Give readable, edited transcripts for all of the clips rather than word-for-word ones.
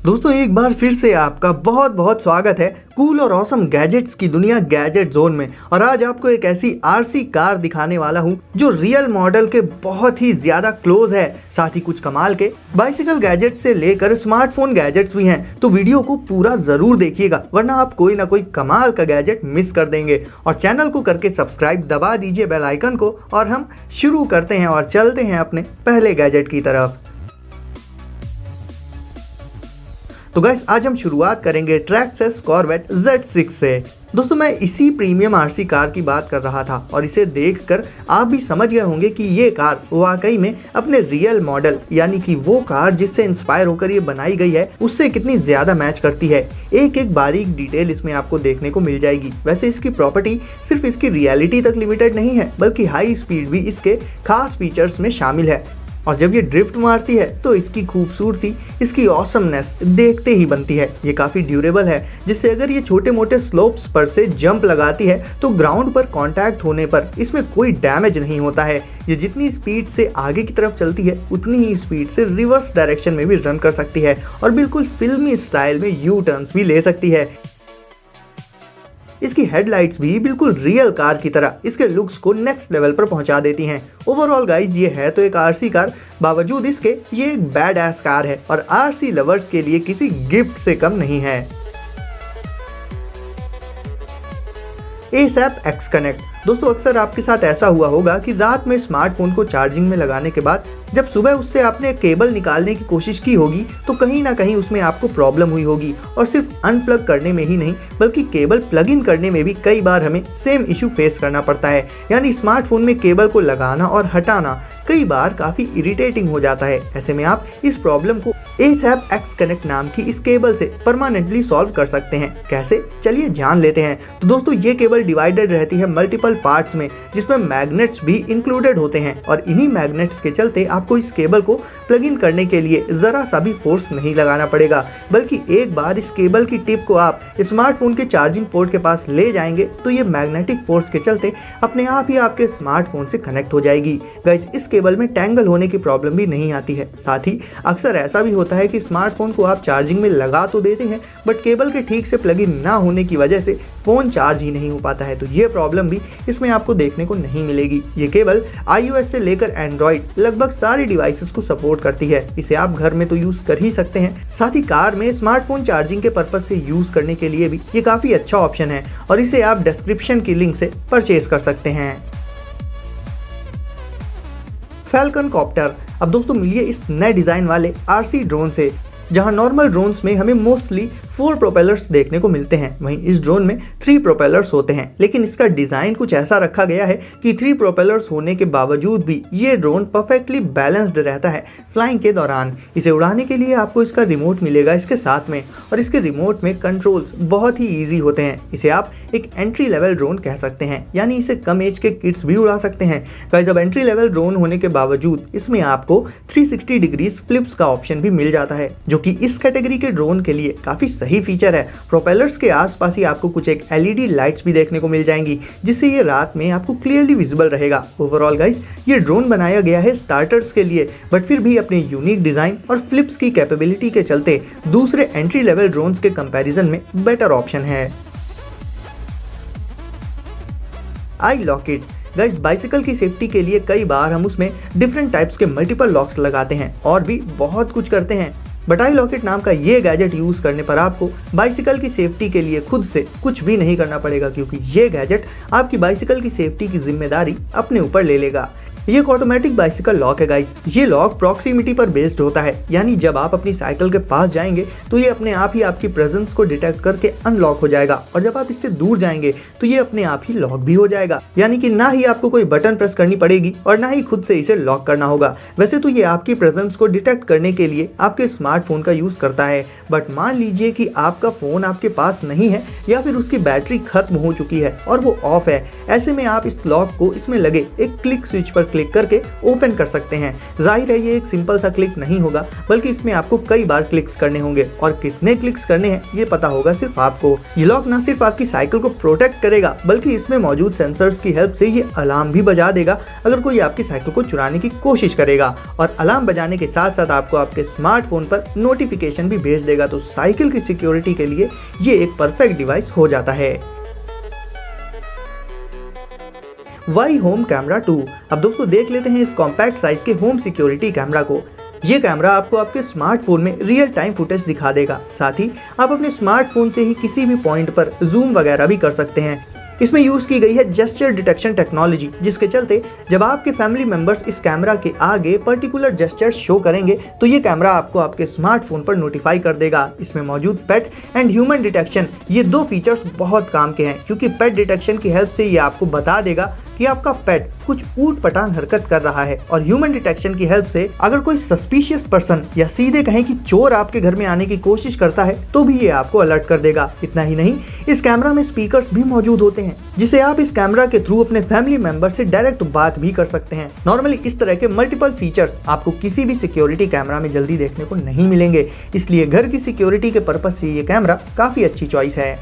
दोस्तों एक बार फिर से आपका बहुत बहुत स्वागत है कूल और ऑसम गैजेट्स की दुनिया गैजेट जोन में। और आज आपको एक ऐसी आरसी कार दिखाने वाला हूं जो रियल मॉडल के बहुत ही ज्यादा क्लोज है। साथ ही कुछ कमाल के बाइसिकल गैजेट से लेकर स्मार्टफोन गैजेट्स भी हैं, तो वीडियो को पूरा जरूर देखिएगा वरना आप कोई ना कोई कमाल का गैजेट मिस कर देंगे। और चैनल को करके सब्सक्राइब दबा दीजिए बेल आइकन को, और हम शुरू करते हैं और चलते हैं अपने पहले गैजेट की तरफ। तो गाइस आज हम शुरुआत करेंगे ट्रैक्सेस कॉर्वेट Z6 से। दोस्तों मैं इसी प्रीमियम आरसी कार की बात कर रहा था और इसे देखकर आप भी समझ गए होंगे कि ये कार वाकई में अपने रियल मॉडल यानी कि वो कार जिससे इंस्पायर होकर ये बनाई गई है उससे कितनी ज्यादा मैच करती है। एक एक बारीक डिटेल इसमें आपको देखने को मिल जाएगी। वैसे इसकी प्रॉपर्टी सिर्फ इसकी रियलिटी तक लिमिटेड नहीं है, बल्कि हाई स्पीड भी इसके खास फीचर्स में शामिल है। और जब ये ड्रिफ्ट मारती है तो इसकी खूबसूरती, इसकी ऑसमनेस देखते ही बनती है। ये काफ़ी ड्यूरेबल है, जिससे अगर ये छोटे मोटे स्लोप्स पर से जंप लगाती है तो ग्राउंड पर कांटेक्ट होने पर इसमें कोई डैमेज नहीं होता है। ये जितनी स्पीड से आगे की तरफ चलती है उतनी ही स्पीड से रिवर्स डायरेक्शन में भी रन कर सकती है और बिल्कुल फिल्मी स्टाइल में यू टर्न्स भी ले सकती है। इसकी हेडलाइट्स भी बिल्कुल रियल कार की तरह इसके लुक्स को नेक्स्ट लेवल पर पहुंचा देती हैं। ओवरऑल गाइज ये है तो एक आरसी कार, बावजूद इसके ये एक बैड एस कार है और आरसी लवर्स के लिए किसी गिफ्ट से कम नहीं है। ASAP X Connect। दोस्तों अक्सर आपके साथ ऐसा हुआ होगा कि रात में स्मार्टफोन को चार्जिंग में लगाने के बाद जब सुबह उससे आपने केबल निकालने की कोशिश की होगी तो कहीं ना कहीं उसमें आपको प्रॉब्लम हुई होगी। और सिर्फ अनप्लग करने में ही नहीं बल्कि केबल प्लग इन करने में भी कई बार हमें सेम इशू फेस करना पड़ता है। यानी स्मार्टफोन में केबल को लगाना और हटाना कई बार काफ़ी इरिटेटिंग हो जाता है। ऐसे में आप इस प्रॉब्लम को ASAP X Connect नाम की इस केबल से परमानेंटली सॉल्व कर सकते हैं। कैसे, चलिए जान लेते हैं। तो दोस्तों ये केबल डिवाइडेड रहती है मल्टीपल पार्ट्स में, जिसमें मैग्नेट्स भी इंक्लूडेड होते हैं। और इन्हीं मैग्नेट्स के चलते आपको इस केबल को प्लग इन करने के लिए जरा सा भी फोर्स नहीं लगाना पड़ेगा, बल्कि एक बार इस केबल की टिप को आप स्मार्टफोन के चार्जिंग पोर्ट के पास ले जाएंगे तो ये मैग्नेटिक फोर्स के चलते अपने आप ही आपके स्मार्टफोन से कनेक्ट हो जाएगी। गाइस इस केबल में टैंगल होने की प्रॉब्लम भी नहीं आती है। साथ ही अक्सर ऐसा भी होता है कि स्मार्टफोन को आप चार्जिंग में लगा तो देते हैं बट केबल के ठीक से प्लग इन ना होने की वजह से फोन चार्ज ही नहीं हो पाता है। तो ये प्रॉब्लम भी इसमें आपको देखने को नहीं मिलेगी। ये केबल iOS से लेकर एंड्रॉइड लगभग सारे डिवाइसेस को सपोर्ट करती है। इसे आप घर में तो यूज कर ही सकते हैं, साथ ही कार में स्मार्टफोन चार्जिंग के पर्पज से यूज करने के लिए भी ये काफी अच्छा ऑप्शन है और इसे आप डिस्क्रिप्शन की लिंक से परचेज कर सकते हैं। Falcon copter. अब दोस्तों मिलिए इस नए डिजाइन वाले आरसी ड्रोन से। जहां नॉर्मल ड्रोन्स में हमें मोस्टली 4 प्रोपेलर्स देखने को मिलते हैं, वहीं इस ड्रोन में 3 प्रोपेलर्स होते हैं। लेकिन इसका डिजाइन कुछ ऐसा रखा गया है कि 3 प्रोपेलर्स होने के बावजूद भी ये ड्रोन परफेक्टली बैलेंस्ड रहता है फ्लाइंग के दौरान। इसे उड़ाने के लिए आपको इसका रिमोट मिलेगा इसके साथ में, और इसके रिमोट में कंट्रोल्स बहुत ही ईजी होते हैं। इसे आप एक एंट्री लेवल ड्रोन कह सकते हैं, यानी इसे कम एज के किड्स भी उड़ा सकते हैं। गाइस अब एंट्री लेवल ड्रोन होने के बावजूद इसमें आपको 360 डिग्रीज फ्लिप्स का ऑप्शन भी मिल जाता है, जो कि इस कैटेगरी के ड्रोन के लिए काफी सही फीचर है। प्रोपेलर्स के आसपास ही आपको कुछ एक LED लाइट्स भी देखने को मिल जाएंगी, जिससे ये रात में आपको क्लियरली विजिबल रहेगा। ओवरऑल गाइस ये ड्रोन बनाया गया है स्टार्टर्स के लिए, बट फिर भी अपने यूनिक डिजाइन और फ्लिप्स की कैपेबिलिटी के चलते दूसरे एंट्री लेवल ड्रोन्स के कंपैरिजन में बेटर ऑप्शन है। iLock-It। गाइस बाइसिकल की सेफ्टी के लिए कई बार हम उसमें डिफरेंट टाइप्स के मल्टीपल लॉक्स लगाते हैं और भी बहुत कुछ करते हैं, बट iLock-It नाम का ये गैजेट यूज करने पर आपको बाइसिकल की सेफ्टी के लिए खुद से कुछ भी नहीं करना पड़ेगा, क्योंकि ये गैजेट आपकी बाइसिकल की सेफ्टी की जिम्मेदारी अपने ऊपर ले लेगा। ये एक ऑटोमेटिक बाइसिकल लॉक है गाइस। ये लॉक प्रॉक्सिमिटी पर बेस्ड होता है, यानी जब आप अपनी साइकिल के पास जाएंगे तो ये अपने आप ही आपकी प्रेजेंस को डिटेक्ट करके अनलॉक हो जाएगा, और जब आप इससे दूर जाएंगे तो ये अपने आप ही लॉक भी हो जाएगा। यानी कि ना ही आपको कोई बटन प्रेस करनी पड़ेगी और ना ही खुद से इसे लॉक करना होगा। वैसे तो ये आपकी प्रेजेंस को डिटेक्ट करने के लिए आपके स्मार्टफोन का यूज करता है, बट मान लीजिए कि आपका फोन आपके पास नहीं है या फिर उसकी बैटरी खत्म हो चुकी है और वो ऑफ है। ऐसे में आप इस लॉक को इसमें लगे एक क्लिक स्विच पर क्लिक क्लिक करके ओपन कर सकते हैं। जाहिर है ये एक सिंपल सा क्लिक नहीं होगा, बल्कि इसमें आपको कई बार क्लिक्स करने होंगे और कितने क्लिक्स करने हैं ये पता होगा सिर्फ आपको। ये लॉक न सिर्फ आपकी साइकिल को प्रोटेक्ट करेगा, बल्कि इसमें मौजूद सेंसर्स की हेल्प से ये अलार्म भी बजा देगा अगर कोई आपकी साइकिल को चुराने की कोशिश करेगा। और अलार्म बजाने के साथ साथ आपको आपके स्मार्टफोन पर नोटिफिकेशन भी भेज देगा। तो साइकिल की सिक्योरिटी के लिए ये एक परफेक्ट डिवाइस हो जाता है। Y home camera 2। अब दोस्तों देख लेते हैं इस कॉम्पैक्ट साइज के होम सिक्योरिटी कैमरा को। ये कैमरा आपको आपके स्मार्टफोन में रियल टाइम फुटेज दिखा देगा। साथ ही आप अपने स्मार्टफोन से ही किसी भी पॉइंट पर जूम वगैरह भी कर सकते हैं। इसमें यूज की गई है जेस्चर डिटेक्शन टेक्नोलॉजी, जिसके चलते जब आपके फैमिली मेंबर्स इस कैमरा के आगे पर्टिकुलर जेस्चर शो करेंगे तो ये कैमरा आपको आपके स्मार्टफोन पर नोटिफाई कर देगा। इसमें मौजूद पेट एंड ह्यूमन डिटेक्शन, ये दो फीचर्स बहुत काम के हैं, क्योंकि पेट डिटेक्शन की हेल्प से ये आपको बता देगा कि आपका पेट कुछ ऊट पटांग हरकत कर रहा है, और ह्यूमन डिटेक्शन की हेल्प से अगर कोई सस्पिशियस पर्सन या सीधे कहें कि चोर आपके घर में आने की कोशिश करता है तो भी ये आपको अलर्ट कर देगा। इतना ही नहीं, इस कैमरा में स्पीकर्स भी मौजूद होते हैं, जिसे आप इस कैमरा के थ्रू अपने फैमिली मेंबर से डायरेक्ट बात भी कर सकते हैं। नॉर्मली इस तरह के मल्टीपल फीचर्स आपको किसी भी सिक्योरिटी कैमरा में जल्दी देखने को नहीं मिलेंगे, इसलिए घर की सिक्योरिटी के पर्पज से ये कैमरा काफी अच्छी चॉइस है।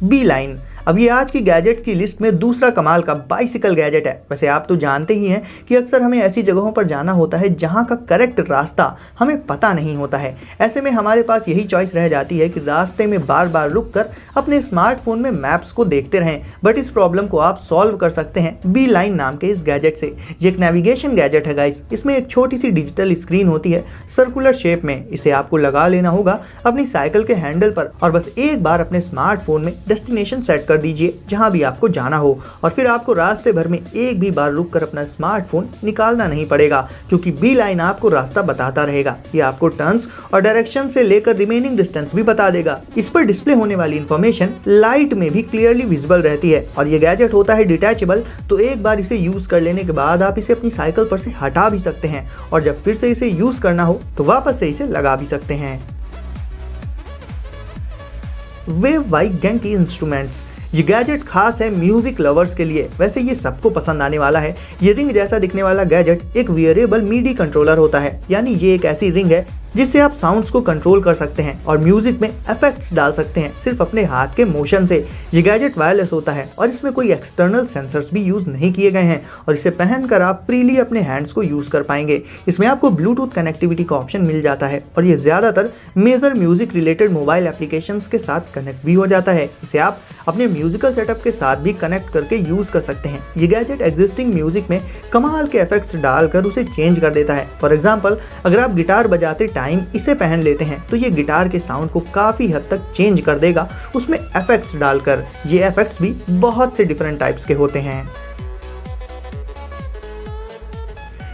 बीलाइन। अब ये आज की गैजेट्स की लिस्ट में दूसरा कमाल का बाइसिकल गैजेट है। वैसे आप तो जानते ही हैं कि अक्सर हमें ऐसी जगहों पर जाना होता है जहां का करेक्ट रास्ता हमें पता नहीं होता है। ऐसे में हमारे पास यही चॉइस रह जाती है कि रास्ते में बार बार रुककर अपने स्मार्टफोन में मैप्स को देखते रहें। बट इस प्रॉब्लम को आप सॉल्व कर सकते हैं बीलाइन नाम के इस गैजेट से। ये एक नेविगेशन गैजेट है गाइस। इसमें एक छोटी सी डिजिटल स्क्रीन होती है सर्कुलर शेप में। इसे आपको लगा लेना होगा अपनी साइकिल के हैंडल पर और बस एक बार अपने स्मार्टफोन में डेस्टिनेशन सेट दीजिए जहां भी आपको जाना हो, और फिर आपको रास्ते भर में एक भी बार रुककर अपना स्मार्टफोन निकालना नहीं पड़ेगा, क्योंकि बीलाइन आपको रास्ता बताता रहेगा। ये आपको टर्न्स और डायरेक्शन से लेकर रिमेनिंग डिस्टेंस भी बता देगा। इस पर डिस्प्ले होने वाली इंफॉर्मेशन लाइट में भी क्लियरली विजिबल रहती है, और ये गैजेट होता है डिटैचेबल, तो एक बार इसे यूज कर लेने के बाद आप इसे अपनी साइकिल पर से हटा भी सकते हैं, और जब फिर से इसे यूज करना हो तो वापस से इसे लगा भी सकते हैं। वेव वाई गेंकी इंस्ट्रूमेंट्स। ये गैजेट खास है म्यूजिक लवर्स के लिए। वैसे ये सबको पसंद आने वाला है। ये रिंग जैसा दिखने वाला गैजेट एक वियरेबल मीडी कंट्रोलर होता है, यानी ये एक ऐसी रिंग है जिससे आप साउंड्स को कंट्रोल कर सकते हैं और म्यूजिक में इफेक्ट्स डाल सकते हैं सिर्फ अपने हाथ के मोशन से। ये गैजेट वायरलेस होता है और इसमें कोई एक्सटर्नल सेंसर्स भी यूज नहीं किए गए हैं, और इसे पहनकर आप फ्रीली अपने हैंड्स को यूज कर पाएंगे। इसमें आपको ब्लूटूथ कनेक्टिविटी का ऑप्शन मिल जाता है, और ये ज्यादातर major music related mobile applications के साथ कनेक्ट भी हो जाता है। इसे आप अपने म्यूजिकल सेटअप के साथ भी कनेक्ट करके यूज कर सकते हैं। ये गैजेट एग्जिस्टिंग म्यूजिक में कमाल के इफेक्ट्स डालकर उसे चेंज कर देता है। फॉर एग्जांपल, अगर आप गिटार बजाते टाइम इसे पहन लेते हैं तो ये गिटार के साउंड को काफी हद तक चेंज कर देगा उसमें इफेक्ट्स डालकर। ये इफेक्ट्स भी बहुत से डिफरेंट टाइप्स के होते हैं।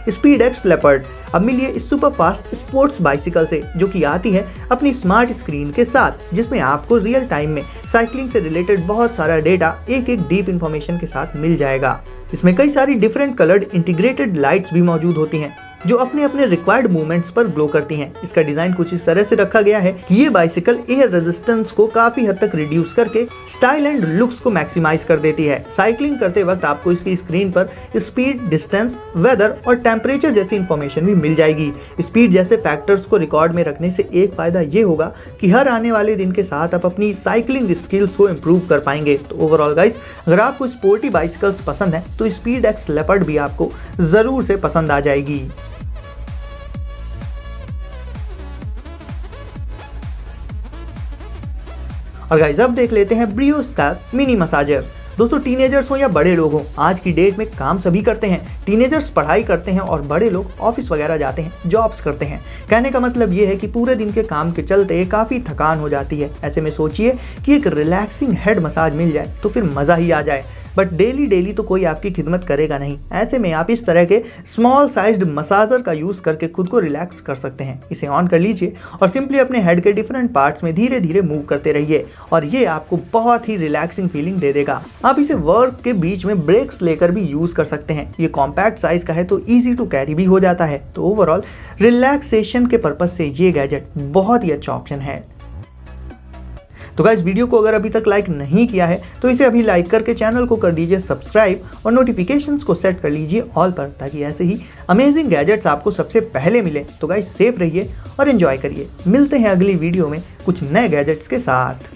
Speed x leopard. अब मिलिए इस सुपर फास्ट स्पोर्ट्स बाइसिकल से, जो कि आती है अपनी स्मार्ट स्क्रीन के साथ, जिसमें आपको रियल टाइम में साइकिलिंग से रिलेटेड बहुत सारा डेटा एक एक डीप इंफॉर्मेशन के साथ मिल जाएगा। इसमें कई सारी डिफरेंट कलर्ड इंटीग्रेटेड लाइट्स भी मौजूद होती हैं जो अपने अपने रिक्वायर्ड मूवमेंट्स पर ग्लो करती हैं। इसका डिजाइन कुछ इस तरह से रखा गया है कि ये बाइसिकल एयर रेजिस्टेंस को काफी हद तक रिड्यूस करके स्टाइल एंड लुक्स को मैक्सिमाइज कर देती है। साइकिलिंग करते वक्त आपको इसकी स्क्रीन पर स्पीड, डिस्टेंस, वेदर और टेम्परेचर जैसी इंफॉर्मेशन भी मिल जाएगी। स्पीड जैसे फैक्टर्स को रिकॉर्ड में रखने से एक फायदा ये होगा कि हर आने वाले दिन के साथ आप अपनी साइकिलिंग स्किल्स को इम्प्रूव कर पाएंगे। तो ओवरऑल गाइस, अगर आपको स्पोर्टी बाइसिकल्स पसंद है तो स्पीड एक्स लेपर्ड भी आपको जरूर से पसंद आ जाएगी। और गाइस, अब देख लेते हैं ब्रियो स्कैल्प मिनी मसाजर। दोस्तों, टीनेजर्स हो या बड़े लोग हो, आज की डेट में काम सभी करते हैं। टीनेजर्स पढ़ाई करते हैं और बड़े लोग ऑफिस वगैरह जाते हैं, जॉब्स करते हैं। कहने का मतलब ये है कि पूरे दिन के काम के चलते काफ़ी थकान हो जाती है। ऐसे में सोचिए कि एक रिलैक्सिंग हेड मसाज मिल जाए तो फिर मज़ा ही आ जाए। बट डेली डेली तो कोई आपकी खिदमत करेगा नहीं। ऐसे में आप इस तरह के स्मॉल साइज्ड मसाजर का यूज़ करके खुद को रिलैक्स कर सकते हैं। इसे ऑन कर लीजिए और सिंपली अपने हेड के डिफरेंट पार्ट्स में धीरे धीरे मूव करते रहिए, और ये आपको बहुत ही रिलैक्सिंग फीलिंग दे देगा। आप इसे वर्क के बीच में ब्रेक्स लेकर भी यूज़ कर सकते हैं। ये कॉम्पैक्ट साइज का है तो ईजी टू कैरी भी हो जाता है। तो ओवरऑल रिलैक्सेशन के पर्पज से ये गैजेट बहुत ही अच्छा ऑप्शन है। तो गाइस वीडियो को अगर अभी तक लाइक नहीं किया है तो इसे अभी लाइक करके चैनल को कर दीजिए सब्सक्राइब और नोटिफिकेशंस को सेट कर लीजिए ऑल पर, ताकि ऐसे ही अमेजिंग गैजेट्स आपको सबसे पहले मिले। तो गाइस सेफ रहिए और एंजॉय करिए। मिलते हैं अगली वीडियो में कुछ नए गैजेट्स के साथ।